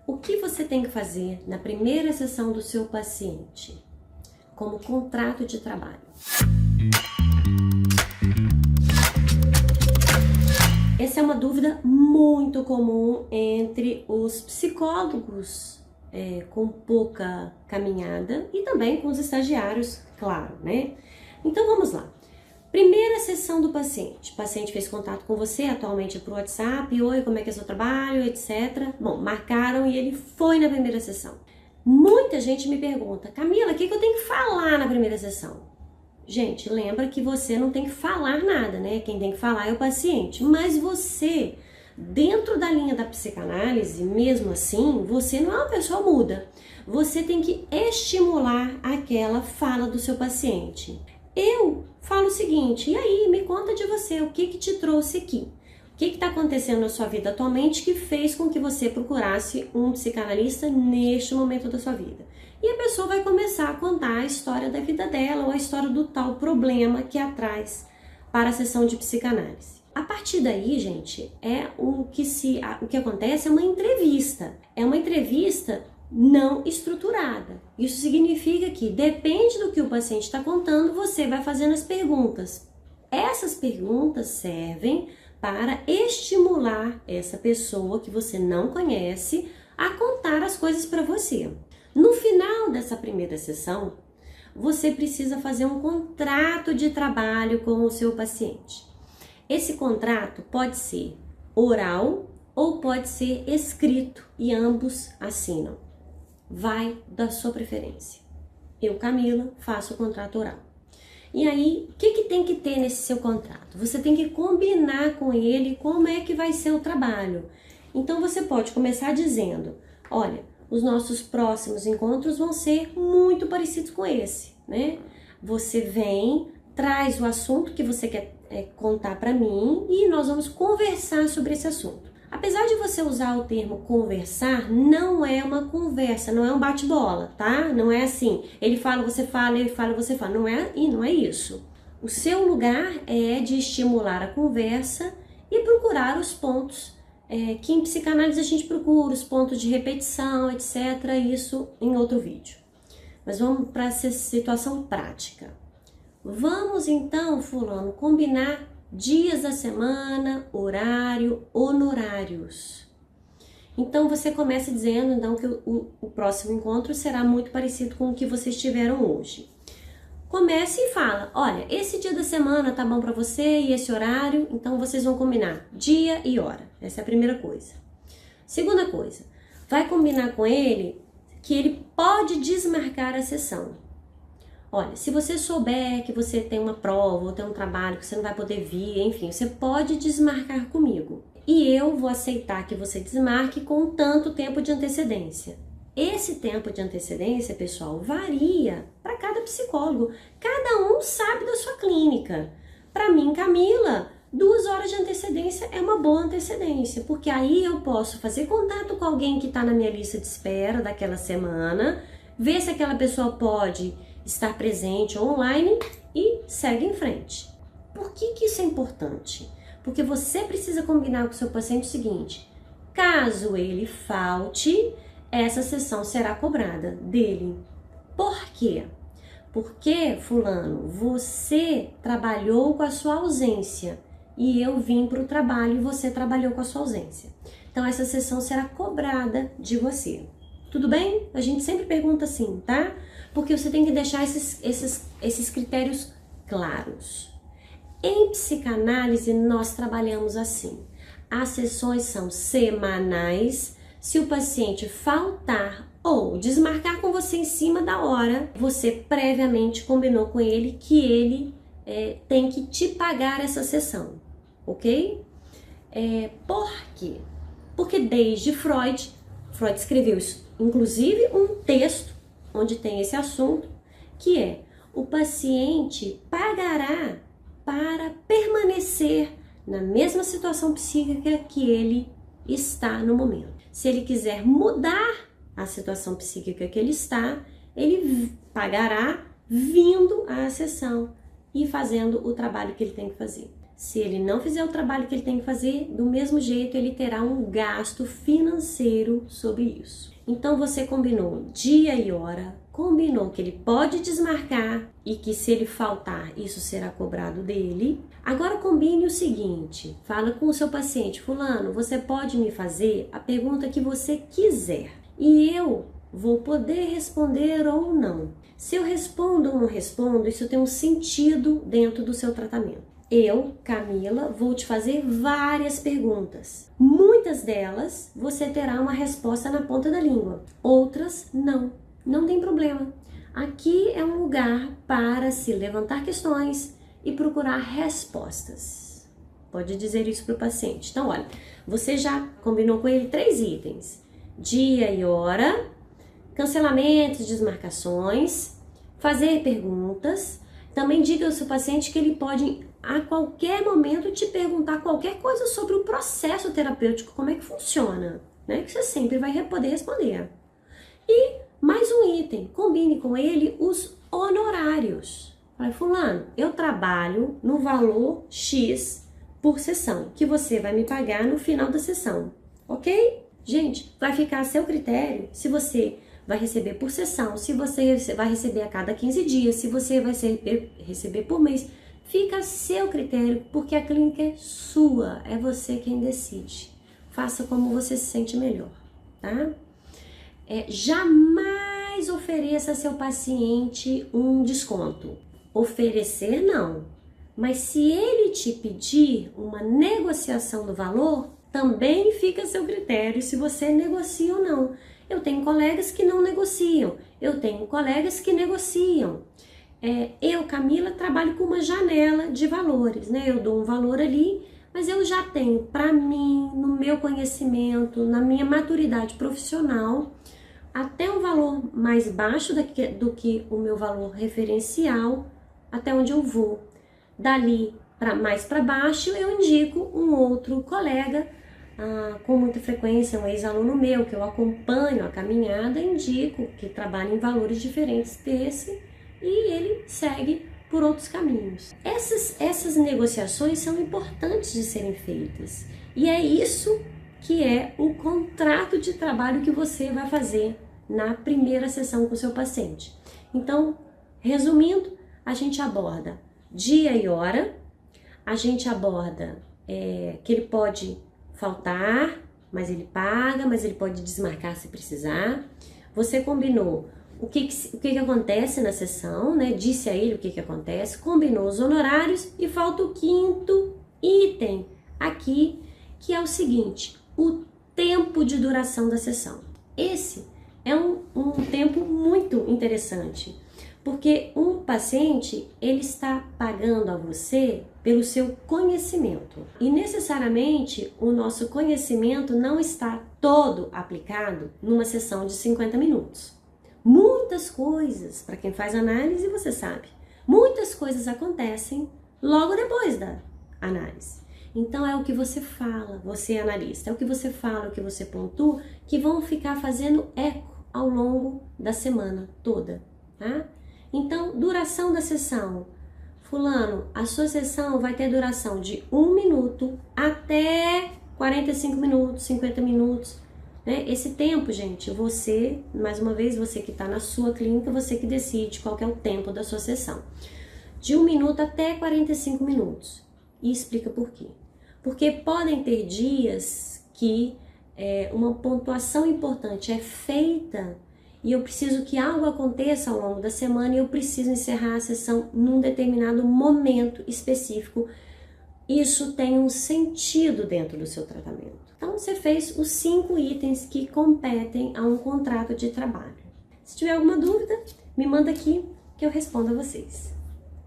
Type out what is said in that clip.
O que você tem que fazer na primeira sessão do seu paciente, como contrato de trabalho? Essa é uma dúvida muito comum entre os psicólogos com pouca caminhada e também com os estagiários, claro, né? Então vamos lá. Primeira sessão do paciente. O paciente fez contato com você, atualmente por WhatsApp. Oi, como é que é o seu trabalho, etc. Bom, marcaram e ele foi na primeira sessão. Muita gente me pergunta, Camila, o que eu tenho que falar na primeira sessão? Gente, lembra que você não tem que falar nada, né? Quem tem que falar é o paciente. Mas você, dentro da linha da psicanálise, mesmo assim, você não é uma pessoa muda. Você tem que estimular aquela fala do seu paciente. Eu falo o seguinte, e aí, me conta de você, o que te trouxe aqui? O que está acontecendo na sua vida atualmente que fez com que você procurasse um psicanalista neste momento da sua vida? E a pessoa vai começar a contar a história da vida dela ou a história do tal problema que a traz para a sessão de psicanálise. A partir daí, gente, o que acontece é uma entrevista. É uma entrevista não estruturada. Isso significa que, depende do que o paciente está contando, você vai fazendo as perguntas. Essas perguntas servem para estimular essa pessoa que você não conhece a contar as coisas para você. No final dessa primeira sessão, você precisa fazer um contrato de trabalho com o seu paciente. Esse contrato pode ser oral ou pode ser escrito e ambos assinam. Vai da sua preferência. Eu, Camila, faço o contrato oral. E aí, o que tem que ter nesse seu contrato? Você tem que combinar com ele como é que vai ser o trabalho. Então, você pode começar dizendo, olha, os nossos próximos encontros vão ser muito parecidos com esse, né? Você vem, traz o assunto que você quer contar para mim e nós vamos conversar sobre esse assunto. Apesar de você usar o termo conversar, não é uma conversa, não é um bate-bola, tá? Não é assim, ele fala, você fala, ele fala, você fala. Não é isso. O seu lugar é de estimular a conversa e procurar os pontos que em psicanálise a gente procura, os pontos de repetição, etc. Isso em outro vídeo. Mas vamos para essa situação prática. Vamos então, fulano, combinar dias da semana, horário, honorários. Então você começa dizendo então, que o próximo encontro será muito parecido com o que vocês tiveram hoje. Comece e fala, olha, esse dia da semana tá bom para você e esse horário, então vocês vão combinar dia e hora. Essa é a primeira coisa. Segunda coisa, vai combinar com ele que ele pode desmarcar a sessão. Olha, se você souber que você tem uma prova ou tem um trabalho que você não vai poder vir, enfim, você pode desmarcar comigo. E eu vou aceitar que você desmarque com tanto tempo de antecedência. Esse tempo de antecedência, pessoal, varia para cada psicólogo. Cada um sabe da sua clínica. Para mim, Camila, 2 horas de antecedência é uma boa antecedência, porque aí eu posso fazer contato com alguém que está na minha lista de espera daquela semana, ver se aquela pessoa pode estar presente online e segue em frente. Por que isso é importante? Porque você precisa combinar com o seu paciente o seguinte, caso ele falte, essa sessão será cobrada dele. Por quê? Porque, fulano, você trabalhou com a sua ausência e eu vim para o trabalho e você trabalhou com a sua ausência. Então, essa sessão será cobrada de você. Tudo bem? A gente sempre pergunta assim, tá? Porque você tem que deixar esses critérios claros. Em psicanálise, nós trabalhamos assim. As sessões são semanais. Se o paciente faltar ou desmarcar com você em cima da hora, você previamente combinou com ele que ele tem que te pagar essa sessão, ok? Por quê? Porque desde Freud escreveu isso, inclusive um texto onde tem esse assunto, que é o paciente pagará para permanecer na mesma situação psíquica que ele está no momento. Se ele quiser mudar a situação psíquica que ele está, ele pagará vindo à sessão e fazendo o trabalho que ele tem que fazer. Se ele não fizer o trabalho que ele tem que fazer, do mesmo jeito ele terá um gasto financeiro sobre isso. Então você combinou dia e hora, combinou que ele pode desmarcar e que se ele faltar, isso será cobrado dele. Agora combine o seguinte, fala com o seu paciente, fulano, você pode me fazer a pergunta que você quiser e eu vou poder responder ou não. Se eu respondo ou não respondo, isso tem um sentido dentro do seu tratamento. Eu, Camila, vou te fazer várias perguntas. Muitas delas você terá uma resposta na ponta da língua, outras não. Não tem problema. Aqui é um lugar para se levantar questões e procurar respostas. Pode dizer isso para o paciente. Então, olha, você já combinou com ele 3 itens: dia e hora, cancelamentos, desmarcações, fazer perguntas. Também diga ao seu paciente que ele pode a qualquer momento te perguntar qualquer coisa sobre o processo terapêutico, como é que funciona, né? Que você sempre vai poder responder. E mais um item, combine com ele os honorários. Fala, fulano, eu trabalho no valor X por sessão, que você vai me pagar no final da sessão, ok? Gente, vai ficar a seu critério se você vai receber por sessão, se você vai receber a cada 15 dias, se você vai receber por mês. Fica a seu critério, porque a clínica é sua, é você quem decide. Faça como você se sente melhor, tá? Jamais ofereça ao seu paciente um desconto. Oferecer, não. Mas se ele te pedir uma negociação do valor, também fica a seu critério se você negocia ou não. Eu tenho colegas que não negociam, eu tenho colegas que negociam. Eu, Camila, trabalho com uma janela de valores, né? Eu dou um valor ali, mas eu já tenho para mim, no meu conhecimento, na minha maturidade profissional, até um valor mais baixo do que o meu valor referencial, até onde eu vou. Dali mais para baixo, eu indico um outro colega, com muita frequência, um ex-aluno meu, que eu acompanho a caminhada, indico que trabalha em valores diferentes desse, e ele segue por outros caminhos. Essas negociações são importantes de serem feitas. E é isso que é o contrato de trabalho que você vai fazer na primeira sessão com o seu paciente. Então, resumindo, a gente aborda dia e hora, a gente aborda que ele pode faltar, mas ele paga, mas ele pode desmarcar se precisar. Você combinou o que acontece na sessão, né? Disse a ele o que acontece, combinou os honorários e falta o 5º item aqui, que é o seguinte: o tempo de duração da sessão. Esse é um tempo muito interessante, porque um paciente, ele está pagando a você pelo seu conhecimento. E necessariamente o nosso conhecimento não está todo aplicado numa sessão de 50 minutos. Muitas coisas, para quem faz análise, você sabe, muitas coisas acontecem logo depois da análise. Então é o que você fala, você é analista, é o que você fala, é o que você pontua, que vão ficar fazendo eco ao longo da semana toda, tá? Então, duração da sessão. Fulano, a sua sessão vai ter duração de 1 minuto até 45 minutos, 50 minutos. Esse tempo, gente, você, mais uma vez, você que está na sua clínica, você que decide qual que é o tempo da sua sessão. De 1 minuto até 45 minutos. E explica por quê. Porque podem ter dias que uma pontuação importante é feita e eu preciso que algo aconteça ao longo da semana e eu preciso encerrar a sessão num determinado momento específico. Isso tem um sentido dentro do seu tratamento. Então, você fez os 5 itens que competem a um contrato de trabalho. Se tiver alguma dúvida, me manda aqui que eu respondo a vocês.